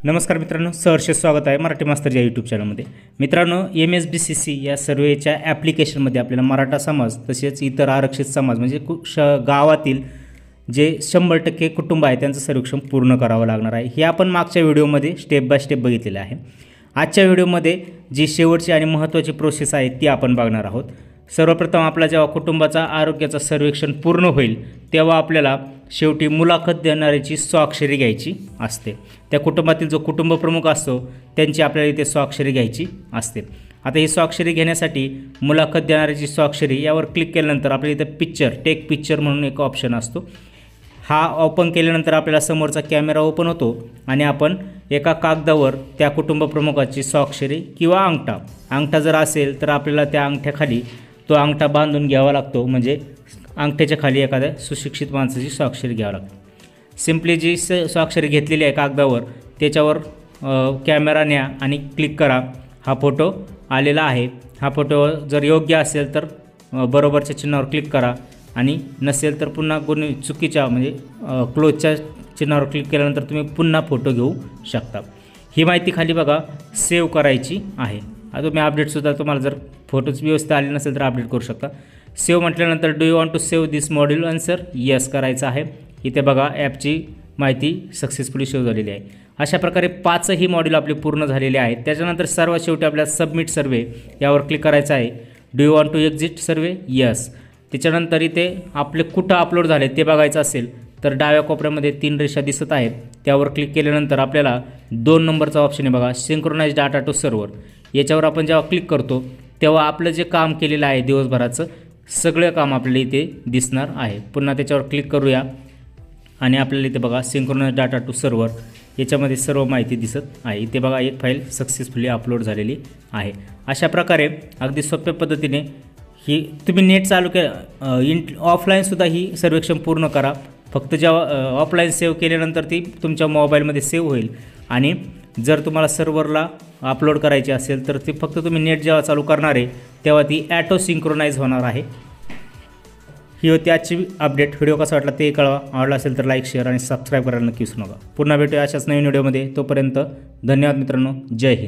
नमस्कार मित्रांनो, सहर्ष स्वागत आहे मराठी मास्तर या यूट्यूब चॅनलमध्ये। मित्रांनो, MSBCC या सर्वेच्या ॲप्लिकेशनमध्ये आपल्याला मराठा समाज तसेच इतर आरक्षित समाज म्हणजे गावातील जे 100% कुटुंब आहे त्यांचं सर्वेक्षण पूर्ण करावं लागणार आहे। हे आपण मागच्या व्हिडिओमध्ये स्टेप बाय स्टेप बघितलेलं आहे। आजच्या व्हिडिओमध्ये जी शेवटची आणि महत्त्वाची प्रोसेस आहे ती आपण बघणार आहोत। सर्वप्रथम आपला जेव्हा कुटुंबाचा आरोग्याचं सर्वेक्षण पूर्ण होईल तेव्हा आपल्याला शेवटी मुलाखत देणाऱ्याची स्वाक्षरी घ्यायची असते। त्या कुटुंबातील जो कुटुंब प्रमुख असतो त्यांची आपल्याला इथे स्वाक्षरी घ्यायची असते। आता ही स्वाक्षरी घेण्यासाठी मुलाखत देणाऱ्याची स्वाक्षरी यावर क्लिक केल्यानंतर आपल्याला इथे टेक पिक्चर म्हणून एक ऑप्शन असतो। हा ओपन केल्यानंतर आपल्याला समोरचा कॅमेरा ओपन होतो आणि आपण एका कागदावर त्या कुटुंब प्रमुखाची स्वाक्षरी किंवा अंगठा जर असेल तर आपल्याला त्या अंगठ्याखाली तो अंगठा बांधून घ्यावा लागतो, म्हणजे अंगठ्याच्या खाली एखाद्या सुशिक्षित माणसाची स्वाक्षरी घ्यावी लागते। सिम्पली जी स्वाक्षरी घेतलेली आहे कागदावर त्याच्यावर कॅमेरा न्या आणि क्लिक करा। हा फोटो आलेला आहे। हा फोटो जर योग्य असेल तर बरोबरच्या चिन्हावर क्लिक करा आणि नसेल तर पुन्हा कोणी चुकीच्या म्हणजे क्लोजच्या चिन्हावर क्लिक केल्यानंतर तुम्ही पुन्हा फोटो घेऊ शकता। ही माहिती खाली बघा सेव्ह करायची आहे। आता तुम्ही अपडेटसुद्धा तुम्हाला जर फोटोच व्यवस्थित आले नसेल तर अपडेट करू शकता। सेव्ह म्हटल्यानंतर do you want to save this module answer yes करायचं आहे। इथे बघा ॲपची माहिती सक्सेसफुली सेव्ह झालेली आहे। अशा प्रकारे 5ही मॉड्यूल आपले पूर्ण झालेले आहेत। त्याच्यानंतर सर्वात शेवटी आपल्याला सबमिट सर्वे यावर क्लिक करायचं आहे। Do you want to exit survey yes. त्याच्यानंतर इथे आपले कुठं अपलोड झाले ते बघायचं असेल तर डाव्या कोपऱ्यामध्ये 3 रेषा दिसत आहेत, त्यावर क्लिक केल्यानंतर आपल्याला 2 नंबरचा ऑप्शन आहे बघा सिंक्रोनाइज डाटा टू सर्व्हर। याच्यावर आपण जेव्हा क्लिक करतो तेव्हा आपलं जे काम केलेलं आहे दिवसभराचं सगळं काम आपल्याला इथे दिसणार आहे। पुन्हा त्याच्यावर क्लिक करूया आणि आपल्याला इथे बघा सिंक्रोनाइज डाटा टू सर्व्हर याच्यामध्ये सर्व माहिती दिसत आहे। इथे बघा एक फाईल सक्सेसफुली अपलोड झालेली आहे। अशा प्रकारे अगदी सोप्या पद्धतीने ही तुम्ही नेट चालू ऑफलाईनसुद्धा ही सर्वेक्षण पूर्ण करा। फक्त जेव्हा ऑफलाईन सेव्ह केल्यानंतर ती तुमच्या मोबाईलमध्ये सेव्ह होईल आणि जर तुम्हाला सर्व्हरला अपलोड करायची असेल तर ती फक्त तुम्ही नेट जेव्हा चालू करणार आहे तेव्हा ती ॲटो सिंक्रोनाइज होणार आहे। ही होती आजची अपडेट। व्हिडिओ कसा वाटला ते कळवा। आवडला असेल तर लाईक शेअर आणि सबस्क्राईब करायला नक्की विसरू नका। पुन्हा भेटूया अशाच नवीन व्हिडिओमध्ये। तोपर्यंत धन्यवाद मित्रांनो। जय हिंद।